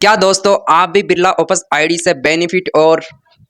क्या दोस्तों आप भी बिरला ओपस आईडी से बेनिफिट और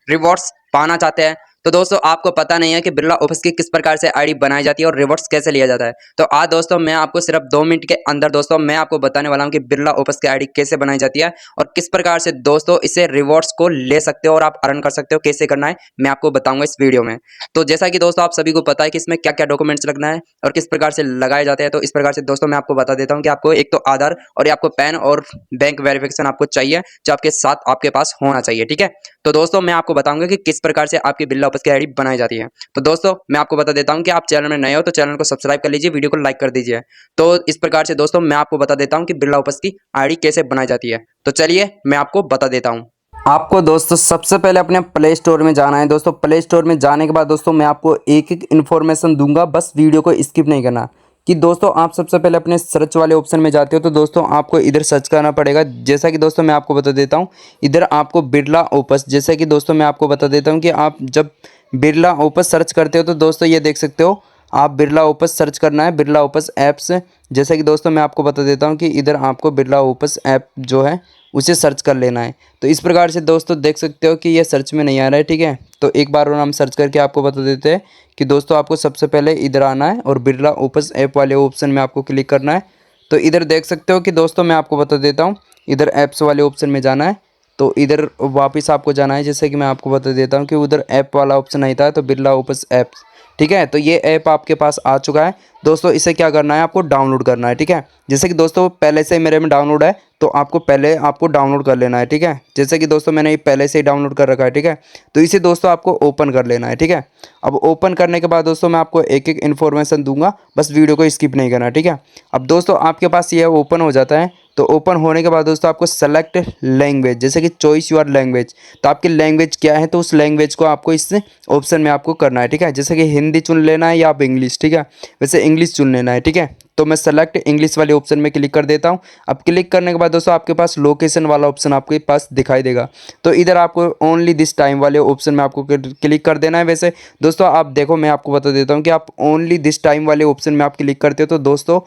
रिवॉर्ड्स पाना चाहते हैं? तो दोस्तों आपको पता नहीं है कि बिरला ओपस की किस प्रकार से आईडी बनाई जाती है और रिवॉर्ड्स कैसे लिया जाता है। तो आज दोस्तों मैं आपको सिर्फ 2 मिनट के अंदर दोस्तों मैं आपको बताने वाला हूं कि बिरला ओपस की आईडी कैसे बनाई जाती है और किस प्रकार से दोस्तों इससे रिवॉर्ड्स को ले सकते हो और आप अर्न कर सकते हो। कैसे करना है मैं आपको बताऊंगा इस वीडियो में। तो जैसा कि दोस्तों आप सभी को पता है कि इसमें क्या क्या डॉक्यूमेंट्स लगना है और किस प्रकार से लगाए जाते हैं, तो इस प्रकार से दोस्तों मैं आपको बता देता हूँ कि आपको एक तो आधार और आपको पैन और बैंक वेरिफिकेशन आपको चाहिए, जो आपके साथ आपके पास होना चाहिए। ठीक है, तो दोस्तों मैं आपको बताऊंगा कि किस प्रकार से आपकी बिरला ओपस की आईडी बनाई जाती है। तो दोस्तों मैं आपको बता देता हूं कि आप चैनल में नए हो तो चैनल को सब्सक्राइब कर लीजिए, वीडियो को लाइक कर दीजिए। तो इस प्रकार से दोस्तों मैं आपको बता देता हूं कि बिरला ओपस की आईडी कैसे बनाई जाती है। तो चलिए मैं आपको बता देता हूं। आपको दोस्तों सबसे पहले अपने प्ले स्टोर में जाना है। दोस्तों प्ले स्टोर में जाने के बाद दोस्तों मैं आपको एक एक इन्फॉर्मेशन दूंगा, बस वीडियो को स्किप नहीं करना। कि दोस्तों आप सबसे पहले अपने सर्च वाले ऑप्शन में जाते हो तो दोस्तों आपको इधर सर्च करना पड़ेगा। जैसा कि दोस्तों मैं आपको बता देता हूँ, इधर आपको बिरला ओपस, जैसा कि दोस्तों मैं आपको बता देता हूँ कि आप जब बिरला ओपस सर्च करते हो तो दोस्तों ये देख सकते हो, आप बिरला ओपस सर्च करना है, बिरला ओपस ऐप्स। जैसा कि दोस्तों मैं आपको बता देता हूँ कि इधर आपको बिरला ओपस ऐप जो है उसे सर्च कर लेना है। तो इस प्रकार से दोस्तों देख सकते हो कि ये सर्च में नहीं आ रहा है। ठीक है, तो एक बार और हम सर्च करके आपको बता देते हैं कि दोस्तों आपको सबसे पहले इधर आना है और बिरला ओपस ऐप वाले ऑप्शन में आपको क्लिक करना है। तो इधर देख सकते हो कि दोस्तों मैं आपको बता देता हूँ, इधर ऐप्स वाले ऑप्शन में जाना है। तो इधर वापस आपको जाना है, जैसे कि मैं आपको बता देता हूँ कि उधर ऐप वाला ऑप्शन नहीं था, तो बिरला ओपस ऐप्स। ठीक है, तो ये ऐप आपके पास आ चुका है दोस्तों। इसे क्या करना है, आपको डाउनलोड करना है। ठीक है, जैसे कि दोस्तों पहले से मेरे में डाउनलोड है तो आपको पहले डाउनलोड कर लेना है। ठीक है, जैसे कि दोस्तों मैंने ये पहले से ही डाउनलोड कर रखा है। ठीक है, तो इसे दोस्तों आपको ओपन कर लेना है। ठीक है, अब ओपन करने के बाद दोस्तों मैं आपको एक एक इन्फॉर्मेशन दूंगा, बस वीडियो को स्किप नहीं करना। ठीक है, अब दोस्तों आपके पास ये ओपन हो जाता है। तो ओपन होने के बाद दोस्तों आपको सेलेक्ट लैंग्वेज, जैसे कि चॉइस योर लैंग्वेज, तो आपकी लैंग्वेज क्या है तो उस लैंग्वेज को आपको इस ऑप्शन में आपको करना है। ठीक है, जैसे कि हिंदी चुन लेना है या आप इंग्लिश। ठीक है, वैसे इंग्लिश चुन लेना है। ठीक है, तो मैं सेलेक्ट इंग्लिश वाले ऑप्शन में क्लिक कर देता हूं। अब क्लिक करने के बाद दोस्तों आपके पास लोकेशन वाला ऑप्शन आपके पास दिखाई देगा। तो इधर आपको ओनली दिस टाइम वाले ऑप्शन में आपको क्लिक कर देना है। वैसे दोस्तों आप देखो, मैं आपको बता देता हूं कि आप ओनली दिस टाइम वाले ऑप्शन में आप क्लिक करते हो तो दोस्तों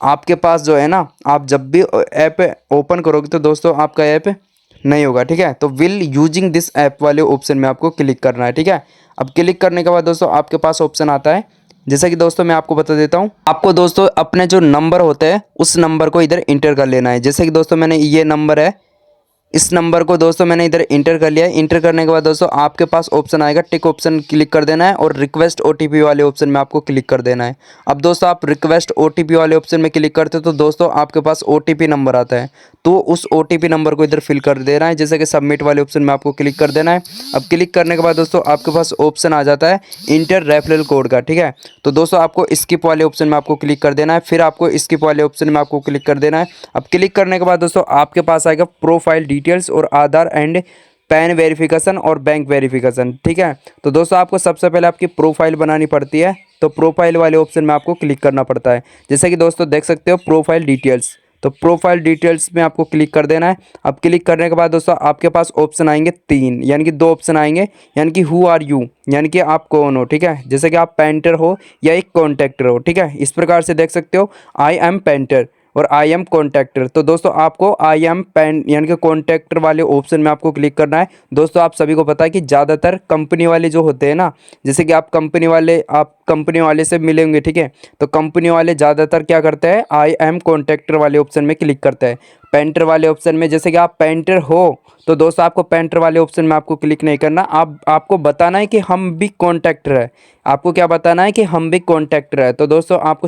आपके पास जो है ना, आप जब भी ऐप ओपन करोगे तो दोस्तों आपका ऐप नहीं होगा। ठीक है, तो विल यूजिंग दिस ऐप वाले ऑप्शन में आपको क्लिक करना है। ठीक है, अब क्लिक करने के बाद दोस्तों आपके पास ऑप्शन आता है, जैसा कि दोस्तों मैं आपको बता देता हूं, आपको दोस्तों अपने जो नंबर होते हैं उस नंबर को इधर इंटर कर लेना है। जैसे कि दोस्तों मैंने ये नंबर है, इस नंबर को दोस्तों मैंने इधर इंटर कर लिया है। इंटर करने के बाद दोस्तों आपके पास ऑप्शन आएगा, टिक ऑप्शन क्लिक कर देना है और रिक्वेस्ट ओटीपी वाले ऑप्शन में आपको क्लिक कर देना है। अब दोस्तों आप रिक्वेस्ट ओटीपी वाले ऑप्शन में क्लिक करते हो तो दोस्तों आपके पास ओटीपी नंबर आता है, तो उस ओटीपी नंबर को इधर फिल कर देना है। जैसे कि सबमिट वाले ऑप्शन में आपको क्लिक कर देना है। अब क्लिक करने के बाद दोस्तों आपके पास ऑप्शन आ जाता है इंटर रेफरल कोड का। ठीक है, तो दोस्तों आपको स्किप वाले ऑप्शन में आपको क्लिक कर देना है, फिर आपको स्किप वाले ऑप्शन में आपको क्लिक कर देना है। अब क्लिक करने के बाद दोस्तों आपके पास आएगा प्रोफाइल डिटेल्स और आधार एंड पैन वेरिफिकेशन और बैंक वेरिफिकेशन। ठीक है, तो दोस्तों आपको सबसे पहले आपकी प्रोफाइल बनानी पड़ती है, तो प्रोफाइल वाले ऑप्शन में आपको क्लिक करना पड़ता है। जैसे कि दोस्तों देख सकते हो प्रोफाइल डिटेल्स, तो प्रोफाइल डिटेल्स में आपको क्लिक कर देना है। अब क्लिक करने के बाद दोस्तों आपके पास ऑप्शन आएंगे 3, यानी कि 2 ऑप्शन आएंगे, यानी कि हु आर यू, यानी कि आप कौन हो। ठीक है, जैसे कि आप पेंटर हो या एक कॉन्ट्रैक्टर हो। ठीक है, इस प्रकार से देख सकते हो आई एम पेंटर और आई एम कॉन्ट्रैक्टर। तो दोस्तों आपको आई एम पेन यानी कि कॉन्ट्रैक्टर वाले ऑप्शन में आपको क्लिक करना है। दोस्तों आप सभी को पता है कि ज़्यादातर कंपनी वाले जो होते हैं ना, जैसे कि आप कंपनी वाले से मिलेंगे। ठीक है, तो कंपनी वाले ज़्यादातर क्या करते हैं, आई एम कॉन्ट्रैक्टर वाले ऑप्शन में क्लिक करते हैं। पेंटर वाले ऑप्शन में, जैसे कि आप पेंटर हो तो दोस्तों आपको पेंटर वाले ऑप्शन में आपको क्लिक नहीं करना, आपको बताना है कि हम भी कॉन्ट्रैक्टर है। आपको क्या बताना है कि हम भी कॉन्ट्रैक्टर है। तो दोस्तों आपको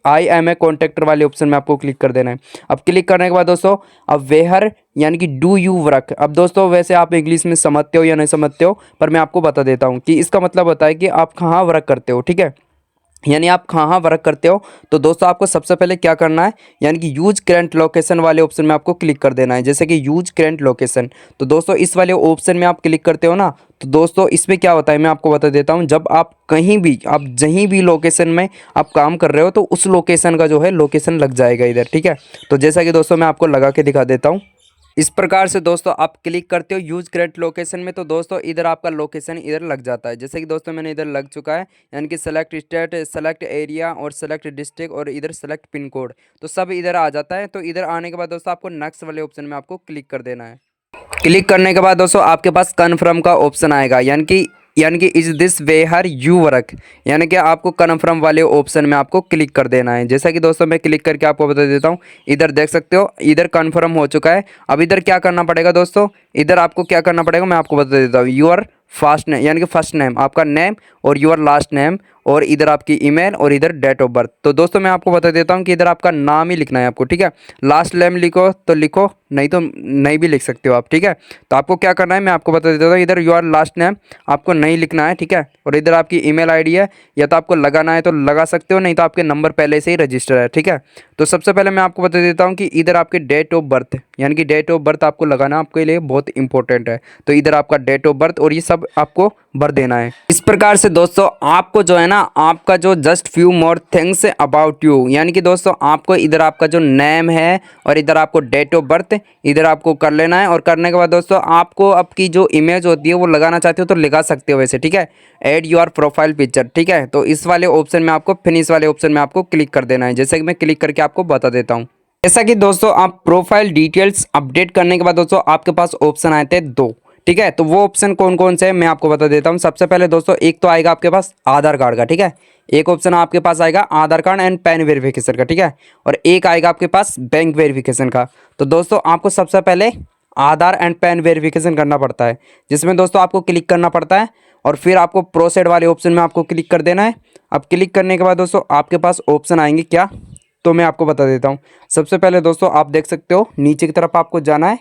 आई एम ए कॉन्ट्रैक्टर वाले ऑप्शन में आपको क्लिक कर देना है। अब क्लिक करने के बाद दोस्तों अब वेहर यानी कि डू यू वर्क, अब दोस्तों वैसे आप इंग्लिश में समझते हो या नहीं समझते हो, पर मैं आपको बता देता हूँ कि इसका मतलब होता है कि आप कहाँ वर्क करते हो। ठीक है, यानी आप कहाँ वर्क करते हो। तो दोस्तों आपको सबसे पहले क्या करना है, यानी कि यूज करंट लोकेशन वाले ऑप्शन में आपको क्लिक कर देना है। जैसे कि यूज करंट लोकेशन, तो दोस्तों इस वाले ऑप्शन में आप क्लिक करते हो ना, तो दोस्तों इसमें क्या होता है मैं आपको बता देता हूँ। जब आप कहीं भी, आप जहीं भी लोकेशन में आप काम कर रहे हो तो उस लोकेशन का जो है लोकेशन लग जाएगा इधर। ठीक है, तो जैसा कि दोस्तों मैं आपको लगा के दिखा देता हूँ, इस प्रकार से दोस्तों आप क्लिक करते हो यूज करेंट लोकेशन में, तो दोस्तों इधर आपका लोकेशन इधर लग जाता है। जैसे कि दोस्तों मैंने इधर लग चुका है, यानी कि सेलेक्ट स्टेट, सेलेक्ट एरिया और सेलेक्ट डिस्ट्रिक्ट और इधर सेलेक्ट पिन कोड, तो सब इधर आ जाता है। तो इधर आने के बाद दोस्तों आपको नेक्स्ट वाले ऑप्शन में आपको क्लिक कर देना है। क्लिक करने के बाद दोस्तों आपके पास कन्फर्म का ऑप्शन आएगा, यानी कि is this way her you work, यानी कि आपको कन्फर्म वाले ऑप्शन में आपको क्लिक कर देना है। जैसा कि दोस्तों मैं क्लिक करके आपको बता देता हूँ, इधर देख सकते हो इधर कन्फर्म हो चुका है। अब इधर क्या करना पड़ेगा दोस्तों, इधर आपको क्या करना पड़ेगा मैं आपको बता देता हूँ। यूर फर्स्ट नेम, यानी कि फर्स्ट नेम आपका नेम और यूर लास्ट नेम और इधर आपकी ईमेल और इधर डेट ऑफ बर्थ। तो दोस्तों मैं आपको बता देता हूँ कि इधर आपका नाम ही लिखना है आपको, ठीक है। लास्ट नेम लिखो तो लिखो, नहीं तो नहीं भी लिख सकते हो आप, ठीक है। तो आपको क्या करना है मैं आपको बता देता हूँ, इधर योर लास्ट नेम आपको नहीं लिखना है, ठीक है। और इधर आपकी ईमेल आईडी है, या तो आपको लगाना है तो लगा सकते हो, नहीं तो आपके नंबर पहले से ही रजिस्टर है, ठीक है। तो सबसे पहले मैं आपको बता देता हूँ कि इधर आपके डेट ऑफ बर्थ, यानी कि डेट ऑफ बर्थ आपको लगाना आपके लिए बहुत इंपॉर्टेंट है। तो इधर आपका डेट ऑफ बर्थ और ये सब आपको भर देना है। इस प्रकार से दोस्तों आपको जो है ना, आपका जो just few more things about you, यानी कि दोस्तों आपको इधर आपका जो नेम है और इधर आपको डेट ऑफ बर्थ इधर आपको कर लेना है। और करने के बाद दोस्तों आपको आपकी जो इमेज होती है वो लगाना चाहते हो तो लगा सकते हो वैसे, ठीक है। ऐड योर प्रोफाइल पिक्चर, ठीक है। तो इस वाले ऑप्शन में आपको फिनिश वाले ऑप्शन में आपको क्लिक कर देना है, जैसे कि मैं क्लिक करके आपको बता देता हूँ। जैसा कि दोस्तों आप प्रोफाइल डिटेल्स अपडेट करने के बाद दोस्तों आपके पास ऑप्शन आए थे दो, ठीक है। तो वो ऑप्शन कौन कौन से हैं मैं आपको बता देता हूँ। सबसे पहले दोस्तों एक तो आएगा आपके पास आधार कार्ड का, ठीक है। एक ऑप्शन आपके पास आएगा आधार कार्ड एंड पैन वेरिफिकेशन का, ठीक है। और एक आएगा आपके पास बैंक वेरिफिकेशन का। तो दोस्तों आपको सबसे पहले आधार एंड पैन वेरिफिकेशन करना पड़ता है, जिसमें दोस्तों आपको क्लिक करना पड़ता है और फिर आपको प्रोसीड वाले ऑप्शन में आपको क्लिक कर देना है। अब क्लिक करने के बाद दोस्तों आपके पास ऑप्शन आएंगे क्या, तो मैं आपको बता देता हूँ। सबसे पहले दोस्तों आप देख सकते हो नीचे की तरफ आपको जाना है,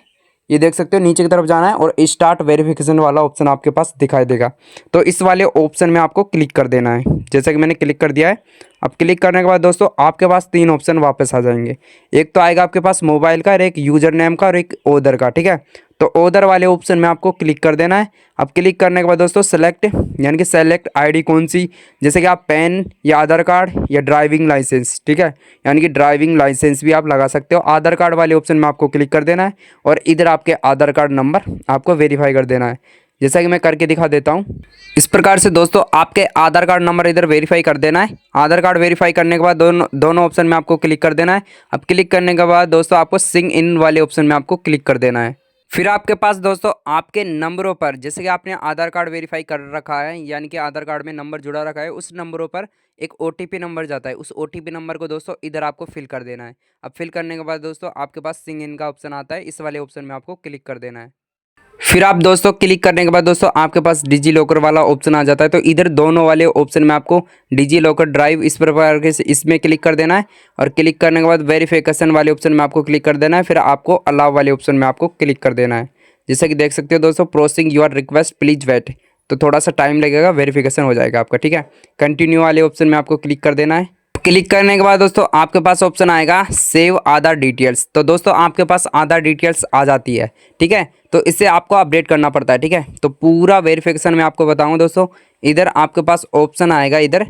ये देख सकते हो नीचे की तरफ जाना है और स्टार्ट वेरिफिकेशन वाला ऑप्शन आपके पास दिखाई देगा। तो इस वाले ऑप्शन में आपको क्लिक कर देना है, जैसा कि मैंने क्लिक कर दिया है। अब क्लिक करने के बाद दोस्तों आपके पास तीन ऑप्शन वापस आ जाएंगे। एक तो आएगा आपके पास मोबाइल का, एक यूजर नेम का और एक ओदर का, ठीक है। तो ओदर वाले ऑप्शन में आपको क्लिक कर देना है। अब क्लिक करने के बाद दोस्तों सेलेक्ट, यानी कि सेलेक्ट आईडी कौन सी, जैसे कि आप पैन या आधार कार्ड या ड्राइविंग लाइसेंस, ठीक है। यानी कि ड्राइविंग लाइसेंस भी आप लगा सकते हो। आधार कार्ड वाले ऑप्शन में आपको क्लिक कर देना है और इधर आपके आधार कार्ड नंबर आपको वेरीफाई कर देना है, जैसा कि मैं करके दिखा देता हूँ। इस प्रकार से दोस्तों आपके आधार कार्ड नंबर इधर वेरीफाई कर देना है। आधार कार्ड वेरीफाई करने के बाद दोनों ऑप्शन में आपको क्लिक कर देना है। अब क्लिक करने के बाद दोस्तों आपको सिंग इन वाले ऑप्शन में आपको क्लिक कर देना है। फिर आपके पास दोस्तों आपके नंबरों पर, जैसे कि आपने आधार कार्ड वेरीफाई कर रखा है, यानी कि आधार कार्ड में नंबर जुड़ा रखा है, उस नंबरों पर एक ओटीपी नंबर जाता है। उस ओटीपी नंबर को दोस्तों इधर आपको फिल कर देना है। अब फिल करने के बाद दोस्तों आपके पास सिंग इन का ऑप्शन आता है, इस वाले ऑप्शन में आपको क्लिक कर देना है। फिर आप दोस्तों क्लिक करने के बाद दोस्तों आपके पास डिजी लॉकर वाला ऑप्शन आ जाता है। तो इधर दोनों वाले ऑप्शन में आपको डिजी लॉकर ड्राइव इस प्रकार के इसमें क्लिक कर देना है। और क्लिक करने के बाद वेरिफिकेशन वाले ऑप्शन में आपको क्लिक कर देना है। फिर आपको अलाउ वाले ऑप्शन में आपको क्लिक कर देना है। जैसा कि देख सकते हो दोस्तों processing your request please wait, तो थोड़ा सा टाइम लगेगा, वेरिफिकेशन हो जाएगा आपका, ठीक है। कंटिन्यू वाले ऑप्शन में आपको क्लिक कर देना है। क्लिक करने के बाद दोस्तों आपके पास ऑप्शन आएगा सेव आधार डिटेल्स। तो दोस्तों आपके पास आधार डिटेल्स आ जाती है, ठीक है। तो इससे आपको अपडेट करना पड़ता है, ठीक है। तो पूरा वेरिफिकेशन में आपको बताऊं दोस्तों, इधर आपके पास ऑप्शन आएगा इधर,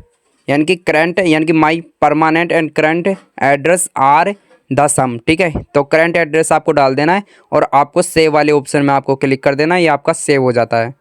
यानी कि करंट, यानी कि my permanent and current address are the same, ठीक है। तो करंट एड्रेस आपको डाल देना है और आपको सेव वाले ऑप्शन में आपको क्लिक कर देना है, ये आपका सेव हो जाता है।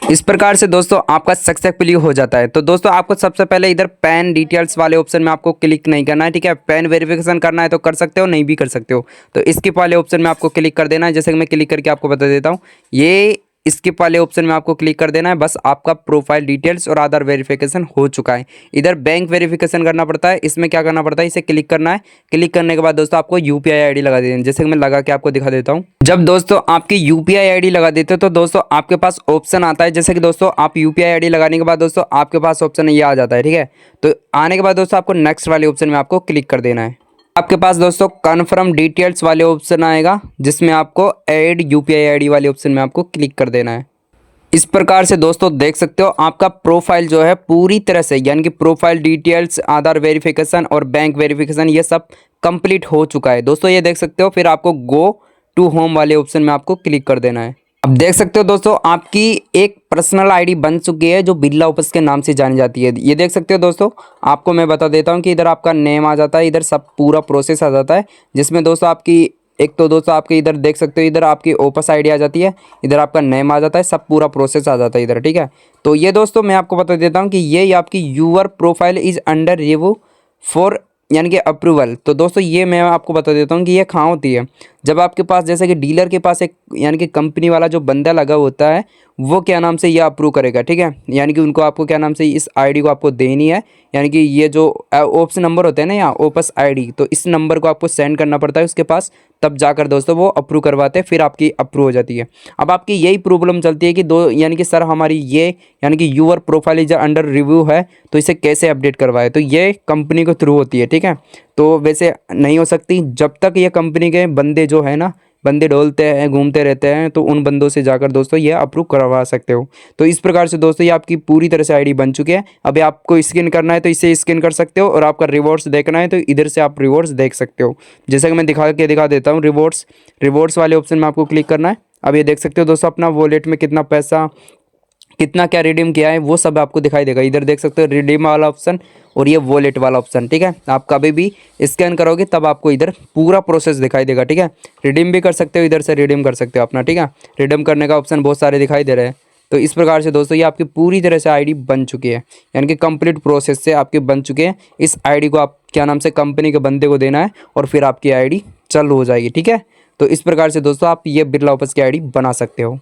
इस प्रकार से दोस्तों आपका सक्सेसफुली हो जाता है। तो दोस्तों आपको सबसे पहले इधर पैन डिटेल्स वाले ऑप्शन में आपको क्लिक नहीं करना है, ठीक है। पैन वेरिफिकेशन करना है तो कर सकते हो, नहीं भी कर सकते हो। तो स्किप वाले ऑप्शन में आपको क्लिक कर देना है, जैसे कि मैं क्लिक करके आपको बता देता हूँ। ये स्किप वाले ऑप्शन में आपको क्लिक कर देना है। बस आपका प्रोफाइल डिटेल्स और आधार वेरिफिकेशन हो चुका है। इधर बैंक वेरिफिकेशन करना पड़ता है, इसमें क्या करना पड़ता है, इसे क्लिक करना है। क्लिक करने के बाद दोस्तों आपको यूपीआई आईडी लगा देनी है, जैसे कि मैं लगा के आपको दिखा देता हूँ। जब दोस्तों आपकी यूपीआई आईडी लगा देते हो तो दोस्तों आपके पास ऑप्शन आता है, जैसे कि दोस्तों आप यूपीआई आईडी लगाने के बाद दोस्तों आपके पास ऑप्शन ये आ जाता है, ठीक है। तो आने के बाद दोस्तों आपको नेक्स्ट वाले ऑप्शन में आपको क्लिक कर देना है। आपके पास दोस्तों कन्फर्म डिटेल्स वाले ऑप्शन आएगा, जिसमें आपको ऐड यूपीआई आईडी वाले ऑप्शन में आपको क्लिक कर देना है। इस प्रकार से दोस्तों देख सकते हो आपका प्रोफाइल जो है पूरी तरह से, यानी कि प्रोफाइल डिटेल्स, आधार वेरिफिकेशन और बैंक वेरिफिकेशन ये सब कंप्लीट हो चुका है दोस्तों, ये देख सकते हो। फिर आपको गो टू होम वाले ऑप्शन में आपको क्लिक कर देना है। अब देख सकते हो दोस्तों आपकी एक पर्सनल आईडी बन चुकी है जो बिरला ऑफिस के नाम से जानी जाती है। ये देख सकते हो दोस्तों, आपको मैं बता देता हूँ कि इधर आपका नेम आ जाता है, इधर सब पूरा प्रोसेस आ जाता है, जिसमें दोस्तों आपकी एक तो दोस्तों आपके इधर देख सकते हो, इधर आपकी ओपस आईडी आ जाती है, इधर आपका नेम आ जाता है, सब पूरा प्रोसेस आ जाता है इधर, ठीक है। तो ये दोस्तों मैं आपको बता देता हूँ कि ये आपकी your profile is under review for यानी कि अप्रूवल। तो दोस्तों ये मैं आपको बता देता हूँ कि ये कहाँ होती है, जब आपके पास जैसे कि डीलर के पास एक यानी कि कंपनी वाला जो बंदा लगा होता है वो क्या नाम से ये अप्रूव करेगा, ठीक है। यानी कि उनको आपको क्या नाम से इस आईडी को आपको देनी है, यानी कि ये जो ओप्स नंबर होते हैं ना यहाँ ओपस आईडी, तो इस नंबर को आपको सेंड करना पड़ता है उसके पास, तब जाकर दोस्तों वो अप्रूव करवाते हैं, फिर आपकी अप्रूव हो जाती है। अब आपकी यही प्रॉब्लम चलती है कि दो यानी कि सर हमारी ये यानी कि your profile is under review है, तो इसे कैसे अपडेट करवाए, तो ये कंपनी के थ्रू होती है, ठीक है। तो वैसे नहीं हो सकती जब तक ये कंपनी के बंदे जो है ना, बंदे डोलते हैं घूमते रहते हैं, तो उन बंदों से जाकर दोस्तों ये अप्रूव करवा सकते हो। तो इस प्रकार से दोस्तों ये आपकी पूरी तरह से आईडी बन चुकी है। अभी आपको स्कैन करना है तो इसे स्कैन कर सकते हो, और आपका रिवॉर्ड्स देखना है तो इधर से आप रिवॉर्ड्स देख सकते हो। जैसा कि मैं दिखा देता हूँ, रिवॉर्ड्स वाले ऑप्शन में आपको क्लिक करना है। अब ये देख सकते हो दोस्तों अपना वॉलेट में कितना पैसा, कितना क्या रिडीम किया है वो सब आपको दिखाई देगा। इधर देख सकते हो रिडीम वाला ऑप्शन और ये वॉलेट वाला ऑप्शन, ठीक है। आप कभी भी स्कैन करोगे तब आपको इधर पूरा प्रोसेस दिखाई देगा, ठीक है। रिडीम भी कर सकते हो, इधर से रिडीम कर सकते हो अपना, ठीक है। रिडीम करने का ऑप्शन बहुत सारे दिखाई दे रहे हैं। तो इस प्रकार से दोस्तों ये आपकी पूरी तरह से आईडी बन चुकी है, यानी कि कंप्लीट प्रोसेस से आपके बन चुके हैं। इस आईडी को आप क्या नाम से कंपनी के बंदे को देना है और फिर आपकी आईडी चालू हो जाएगी, ठीक है। तो इस प्रकार से दोस्तों आप ये बिरला ऑफिस की आईडी बना सकते हो।